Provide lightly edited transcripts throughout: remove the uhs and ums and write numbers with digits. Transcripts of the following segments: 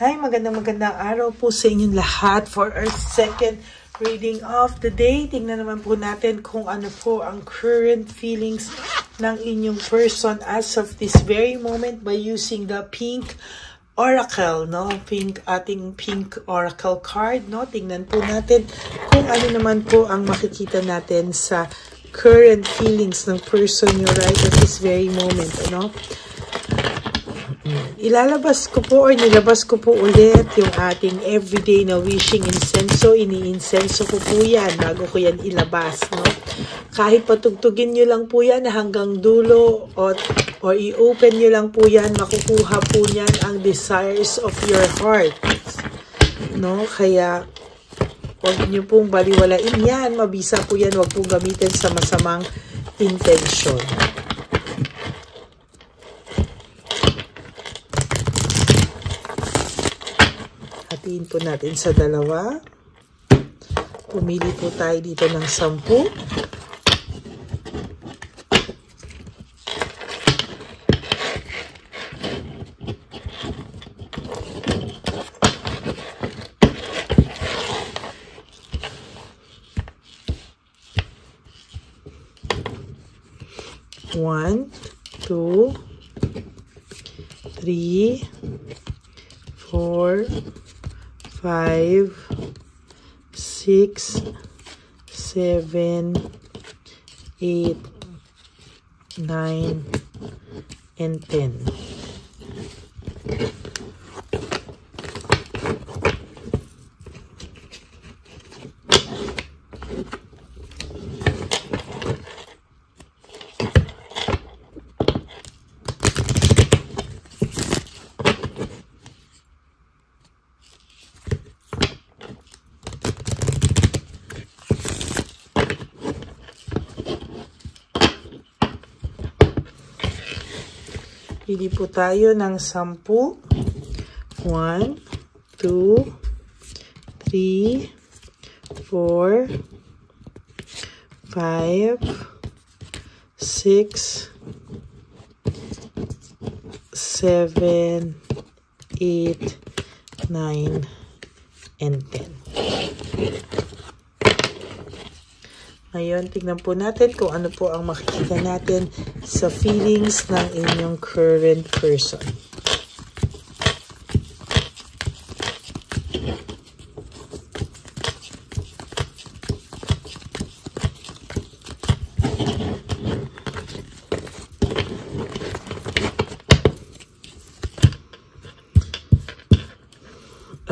Hi, magandang araw po sa inyong lahat for our second reading of the day. Tingnan naman po natin kung ano po ang current feelings ng inyong person as of this very moment by using the pink oracle, no? Ating pink oracle card, no? Tingnan po natin kung ano naman po ang makikita natin sa current feelings ng person nyo right at this very moment, ano? Ilalabas ko po or nilabas ko po ulit yung ating everyday na wishing incenso. Ini-incenso ko po yan bago ko yan ilabas, no? Kahit patugtugin nyo lang po yan hanggang dulo or i-open nyo lang po yan, makukuha po yan ang desires of your heart, no? Kaya huwag nyo pong baliwalain yan, mabisa po yan, huwag pong gamitin sa masamang intensyon. Hatiin po natin sa dalawa. Pumili po tayo dito ng 10. One, 2, 3, 4, 5, 6, 7, 8, 9, and 10. Pili po tayo ng 10. 1, 2, 3, 4, 5, 6, 7, 8, 9, and 10. Ngayon, tignan po natin kung ano po ang makikita natin sa feelings ng inyong current person.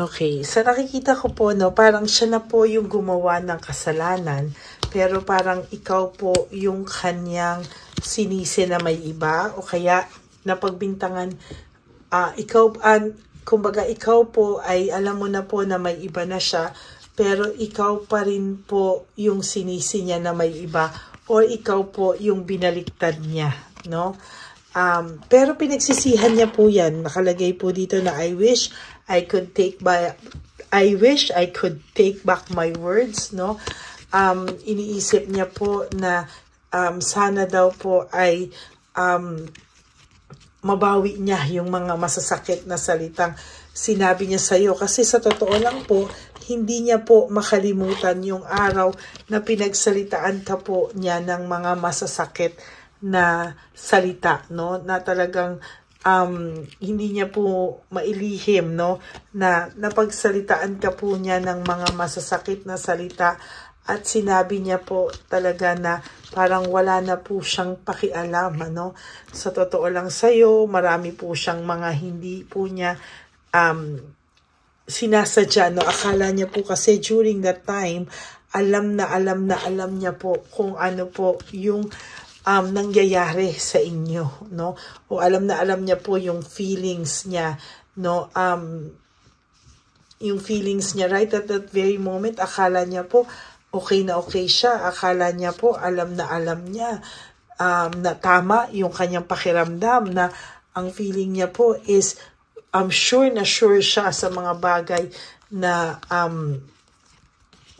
Okay, sa nakikita ko po, no, parang siya na po yung gumawa ng kasalanan. Pero parang ikaw po yung kanyang sinisi na may iba o kaya napagbintangan, kumbaga ikaw po ay alam mo na po na may iba na siya, pero ikaw pa rin po yung sinisi niya na may iba o ikaw po yung binaliktad niya, no? Pero pinagsisihan niya po yan. Nakalagay po dito na I wish I could take back my words, no? Iniisip niya po na sana daw po ay mabawi niya yung mga masasakit na salitang sinabi niya sa iyo. Kasi sa totoo lang po, hindi niya po makalimutan yung araw na pinagsalitaan ka po niya ng mga masasakit na salita, no? Na talagang hindi niya po mailihim, no? Na napagsalitaan ka po niya ng mga masasakit na salita. At sinabi niya po talaga na parang wala na po siyang pakialam, ano? Sa totoo lang sa'yo, marami po siyang mga hindi po niya sinasadya, no? Akala niya po kasi during that time, alam niya po kung ano po yung nangyayari sa inyo, no? O alam niya po yung feelings niya, no? Yung feelings niya right at that very moment, akala niya po okay na okay siya. Akala niya po, alam niya na tama yung kanyang pakiramdam, na ang feeling niya po is sure na sure siya sa mga bagay na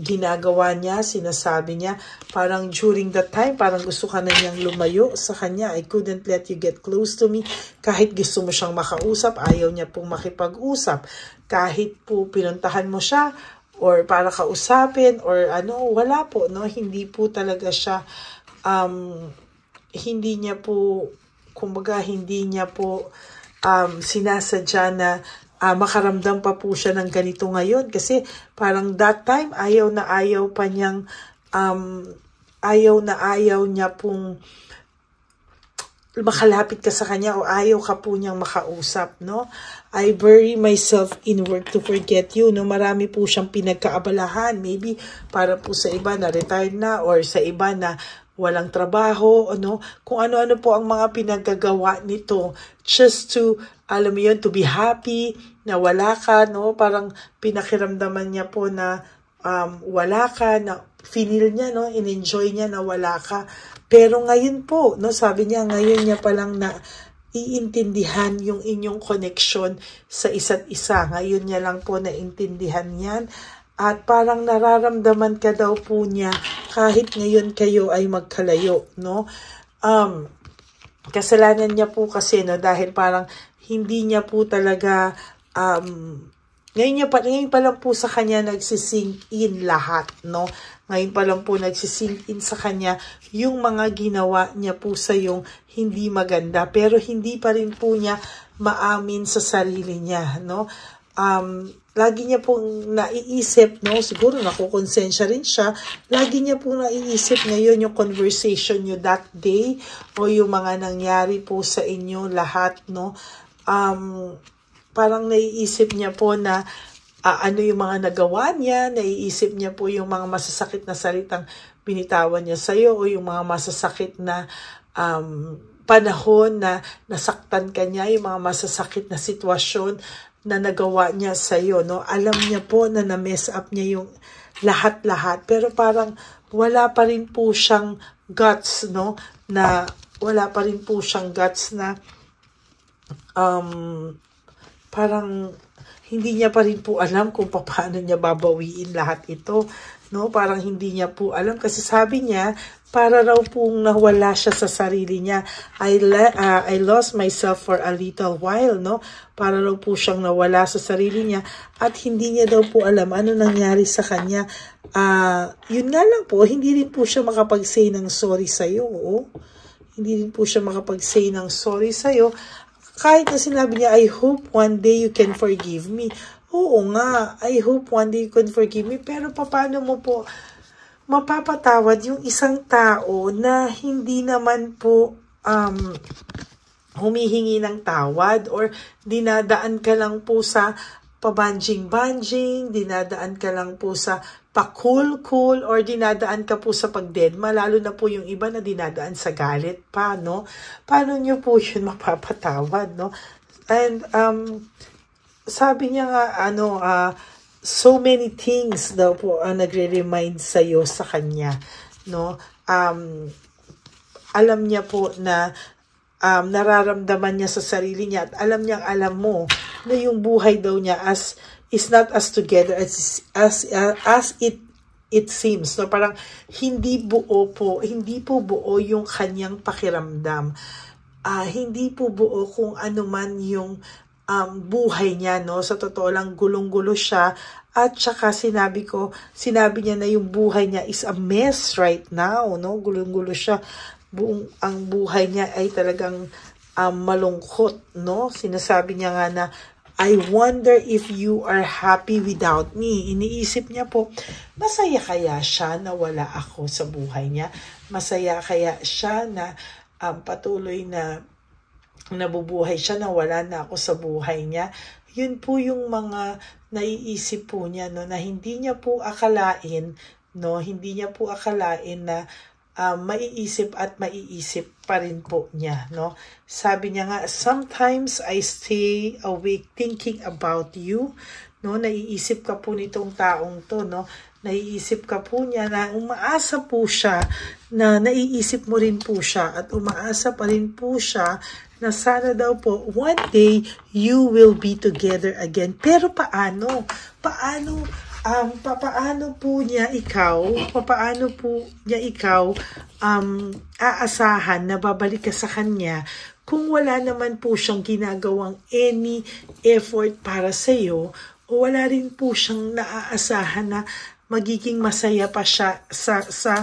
ginagawa niya, sinasabi niya, parang during that time, parang gusto ka na niyang lumayo sa kanya. I couldn't let you get close to me. Kahit gusto mo siyang makausap, ayaw niya pong makipag-usap. Kahit po pinuntahan mo siya, or para kausapin, or ano, wala po, no? Hindi po talaga siya, hindi niya po, kumbaga, hindi niya po sinasadya na makaramdam pa po siya ng ganito ngayon. Kasi parang that time, ayaw na ayaw niya pong makalapit ka sa kanya o ayaw ka po niyang makausap, no? I bury myself in work to forget you, no? Marami po siyang pinagkaabalahan. Maybe para po sa iba na retired na, or sa iba na walang trabaho, ano? Kung ano-ano po ang mga pinagagawa nito just to, alam mo yun, to be happy na wala ka, no? Parang pinakiramdaman niya po na wala ka, na finil niya, no? In-enjoy niya na wala ka. Pero ngayon po, no? Sabi niya, ngayon niya palang na iintindihan yung inyong connection sa isa't isa. Ngayon niya lang po naintindihan yan. At parang nararamdaman ka daw po niya kahit ngayon kayo ay magkalayo, no? Kasalanan niya po kasi, no? Dahil parang hindi niya po talaga, ngayon pa lang po sa kanya nagsisink in lahat, no? Ngayon pa lang po nagsisink in sa kanya yung mga ginawa niya po sa yung hindi maganda. Pero hindi pa rin po niya maamin sa sarili niya, no? Lagi niya pong naiisip, no? Siguro nakukonsensya rin siya. Lagi niya pong naiisip ngayon yung conversation niyo that day o yung mga nangyari po sa inyo lahat, no? Parang naiisip niya po na ano yung mga nagawa niya, naiisip niya po yung mga masasakit na salitang binitawan niya sa'yo o yung mga masasakit na panahon na nasaktan ka niya, yung mga masasakit na sitwasyon na nagawa niya sa'yo, no? Alam niya po na na-mess up niya yung lahat-lahat, pero parang wala pa rin po siyang guts, no? Na wala pa rin po siyang guts na parang hindi niya pa rin po alam kung paano niya babawiin lahat ito, no? Parang hindi niya po alam kasi sabi niya, para raw pong nawala siya sa sarili niya. I lost myself for a little while, no? Para raw po siyang nawala sa sarili niya at hindi niya daw po alam ano nangyari sa kanya. Yun nga lang po, hindi rin po siya makapag-say ng sorry sa'yo, oh. Hindi rin po siya makapag-say ng sorry sa'yo. Kahit na sinabi niya, I hope one day you can forgive me. Oo nga, I hope one day you can forgive me. Pero paano mo po mapapatawad yung isang tao na hindi naman po humihingi ng tawad or dinadaan ka lang po sa pabanjing-banjing, dinadaan ka lang po sa pa-cool-cool, or dinadaan ka po sa pagdedma, lalo na po yung iba na dinadaan sa galit pa, no? Paano nyo po yun mapapatawad, no? And, sabi niya nga, so many things daw po ang nagre-remind sa'yo sa kanya, no? Alam niya po na nararamdaman niya sa sarili niya at alam mo na yung buhay daw niya is not as together as it seems, no? Parang hindi po buo yung kanyang pakiramdam. Hindi po buo kung ano man yung buhay niya, no? Sa totoo lang, gulong-gulo siya. At saka sinabi niya na yung buhay niya is a mess right now, no? Gulong-gulo siya. Ang buhay niya ay talagang malungkot, no? Sinasabi niya nga na, I wonder if you are happy without me. Iniisip niya po, masaya kaya siya na wala ako sa buhay niya? Masaya kaya siya na patuloy na nabubuhay siya na wala na ako sa buhay niya? Yun po yung mga naiisip po niya, no, na hindi niya po akalain, no, hindi niya po akalain na maiisip at maiisip pa rin po niya, no. Sabi niya nga, sometimes I stay awake thinking about you, no. Naiisip ka po nitong taong to, no. Naiisip ka po niya na umaasa po siya na naiisip mo rin po siya at umaasa pa rin po siya na sana daw po one day you will be together again. Pero paano? papaano po niya ikaw aasahan na babalik ka sa kanya kung wala naman po siyang ginagawang any effort para sa iyo, o wala rin po siyang naaasahan na magiging masaya pa siya sa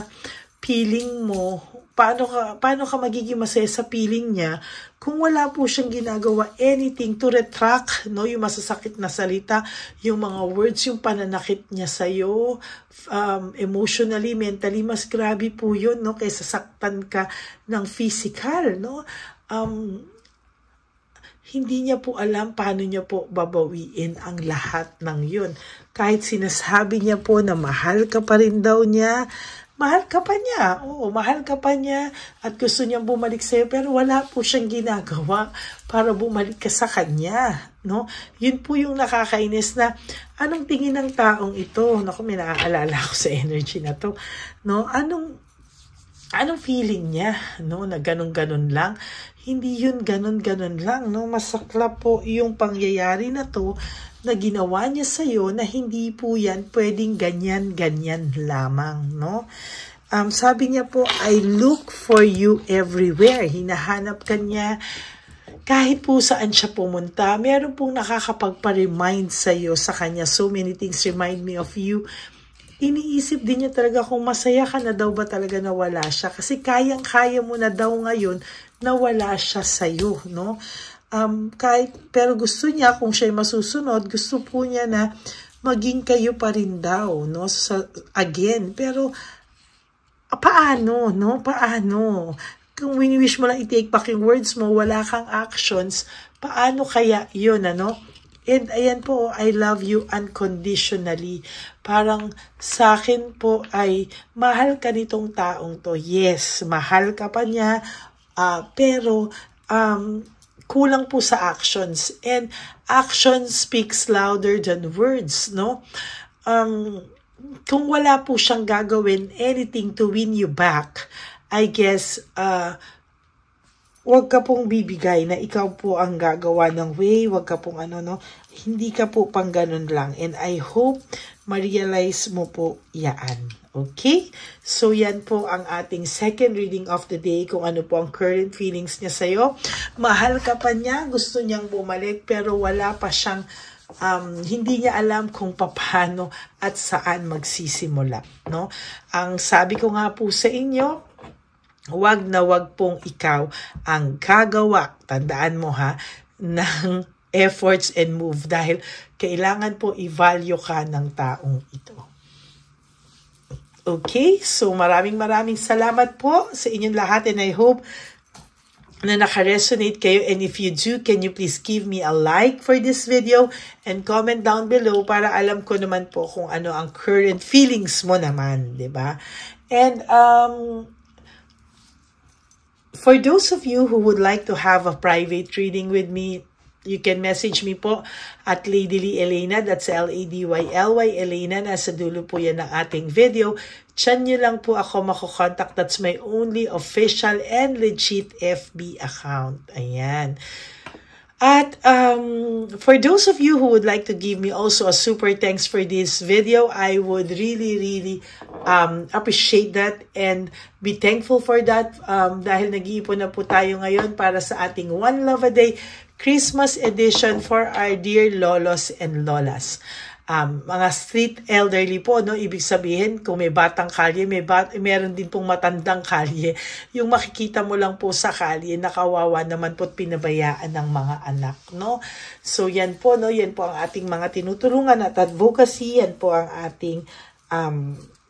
feeling mo. Paano ka magiging masaya sa feeling niya kung wala po siyang ginagawa anything to retract, no, yung masasakit na salita, yung mga words, yung pananakit niya sa'yo, emotionally, mentally, mas grabe po yun, no, kaysa saktan ka ng physical, no. Hindi niya po alam paano niya po babawiin ang lahat ng yun. Kahit sinasabi niya po na mahal ka pa rin daw niya, mahal ka pa niya. Oo, mahal ka pa niya at gusto niyang bumalik sa'yo, pero wala po siyang ginagawa para bumalik ka sa kanya, no? Yun po yung nakakainis na anong tingin ng taong ito? Naku, may naaalala ko sa energy na to, no? Anong feeling niya, no? Na ganun-ganun lang. Hindi yun ganun-ganun lang, no? Masakla po yung pangyayari na to na ginawa niya sa'yo, na hindi po yan pwedeng ganyan-ganyan lamang, no? Sabi niya po, I look for you everywhere. Hinahanap ka niya kahit po saan siya pumunta. Meron pong nakakapagpa-remind sa'yo sa kanya. So many things remind me of you. Iniisip din niya talaga kung masaya ka na daw ba talaga na wala siya. Kasi kayang-kaya mo na daw ngayon na wala siya sa'yo, no? Pero gusto niya, kung siya'y masusunod, gusto po niya na maging kayo pa rin daw, no? Again, pero paano, no? Paano? Kung wini-wish mo lang i-take back yung words mo, wala kang actions, paano kaya yun, ano? And ayan po, I love you unconditionally. Parang sa akin po ay mahal ka nitong taong to. Yes, mahal ka pa niya, pero kulang po sa actions, and action speaks louder than words, no? Kung wala po siyang gagawin anything to win you back, I guess wag ka pong bibigay na ikaw po ang gagawa ng way, wag ka pong hindi ka po pang ganun lang, and I hope ma-realize mo po yan. Okay? So, yan po ang ating second reading of the day, kung ano po ang current feelings niya sa'yo. Mahal ka pa niya, gusto niyang bumalik, pero wala pa siyang, hindi niya alam kung paano at saan magsisimula, no? Ang sabi ko nga po sa inyo, wag na wag pong ikaw ang gagawa, tandaan mo ha, ng efforts and move, dahil kailangan po i-value ka ng taong ito. Okay, so maraming salamat po sa inyong lahat, and I hope na naka-resonate kayo, and if you do, can you please give me a like for this video and comment down below para alam ko naman po kung ano ang current feelings mo naman, 'di ba? And for those of you who would like to have a private reading with me, you can message me po at Ladyly Elena, that's Ladyly Elena, nasa dulo po yan ng ating video. Diyan nyo lang po ako makokontak, that's my only official and legit FB account. Ayan. At for those of you who would like to give me also a super thanks for this video, I would really appreciate that and be thankful for that, dahil nag-iipon na po tayo ngayon para sa ating One Love a Day Christmas edition for our dear lolos and lolas. Mga street elderly po, no? Ibig sabihin, kung may batang kalye, meron din pong matandang kalye. Yung makikita mo lang po sa kalye, nakawawa naman po at pinabayaan ng mga anak, no? So, yan po, no? Yan po ang ating mga tinutulungan at advocacy. Yan po ang ating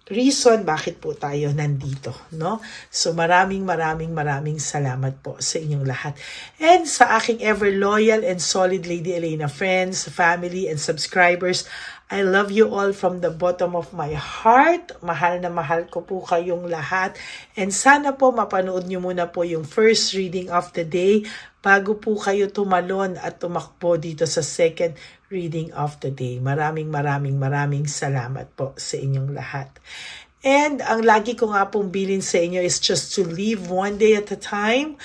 reason bakit po tayo nandito, no? So maraming salamat po sa inyong lahat. And sa aking ever loyal and solid Lady Elena friends, family, and subscribers, I love you all from the bottom of my heart. Mahal na mahal ko po kayong lahat. And sana po mapanood nyo muna po yung first reading of the day bago po kayo tumalon at tumakbo dito sa second reading of the day. Maraming salamat po sa inyong lahat. And ang lagi ko nga pong bilin sa inyo is just to live one day at a time.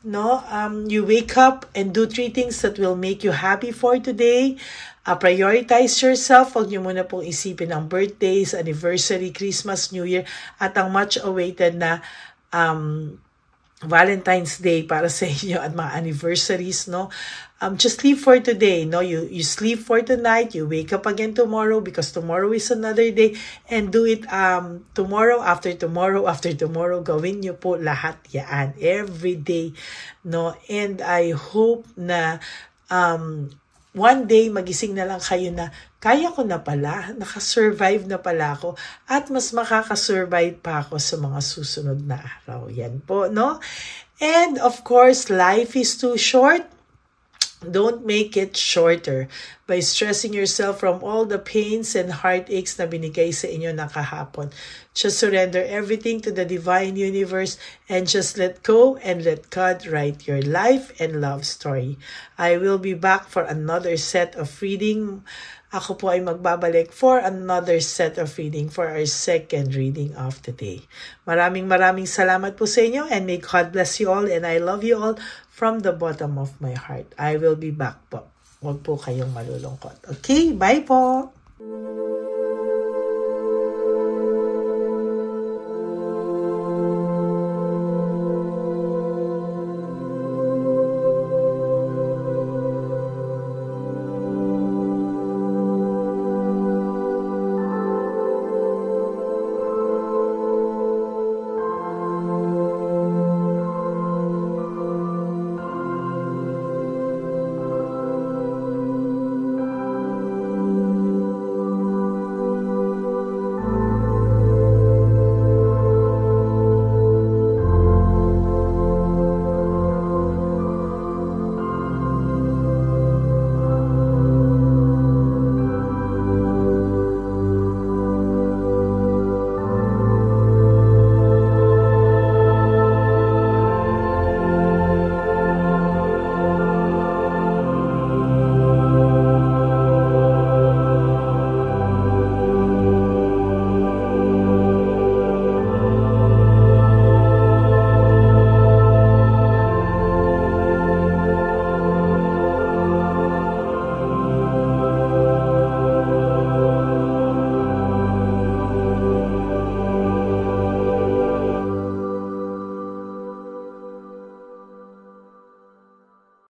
no? You wake up and do 3 things that will make you happy for today. Prioritize yourself. Huwag niyo muna pong isipin ang birthdays, anniversary, Christmas, New Year, at ang much awaited na Valentine's Day para sa inyo at mga anniversaries, no? Just live for today, no? You sleep for tonight, you wake up again tomorrow because tomorrow is another day, and do it tomorrow, after tomorrow, after tomorrow. Gawin niyo po lahat yan every day, no? And I hope na one day magising na lang kayo na kaya ko na pala, nakasurvive na pala ako, at mas makakasurvive pa ako sa mga susunod na araw. Yan po, no? And of course, life is too short. Don't make it shorter by stressing yourself from all the pains and heartaches na binigay sa inyo ng kahapon. Just surrender everything to the divine universe and just let go and let God write your life and love story. I will be back for another set of reading. Ako po ay magbabalik for another set of reading for our second reading of the day. Maraming salamat po sa inyo, and may God bless you all, and I love you all from the bottom of my heart. I will be back po. Huwag po kayong malulungkot. Okay, bye po!